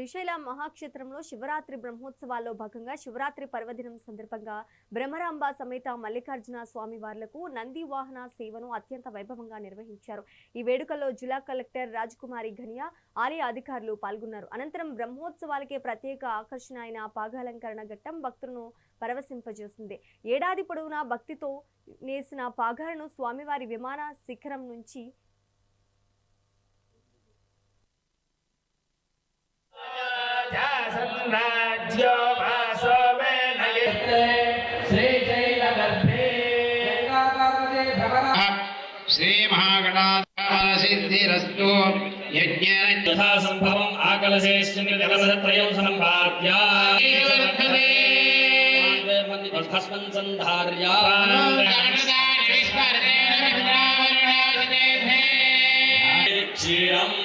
శ్రీశైల మహాక్షేత్రంలో శివరాత్రి బ్రహ్మోత్సవాల్లో భాగంగా శివరాత్రి పర్వదినం సందర్భంగా బ్రహ్మరాంబ సమేత మల్లికార్జున స్వామి వార్లకు నంది వాహన సేవను అత్యంత వైభవంగా నిర్వహించారు. ఈ వేడుకల్లో జిల్లా కలెక్టర్ రాజకుమారి ఘనియా, ఆలయ అధికారులు పాల్గొన్నారు. అనంతరం బ్రహ్మోత్సవాలకే ప్రత్యేక ఆకర్షణ అయిన పాగాలంకరణ ఘట్టం భక్తులను పరవశింపజేస్తుంది. ఏడాది పొడవునా భక్తితో నేసిన పాగాలను స్వామివారి విమాన శిఖరం నుంచి श्री महागणाधिपसिद्धिरस्तु यज्ञेन यथा संभवम् आकलशेषत्रयं संभाव्य भस्मं संधार्य क्षीरम्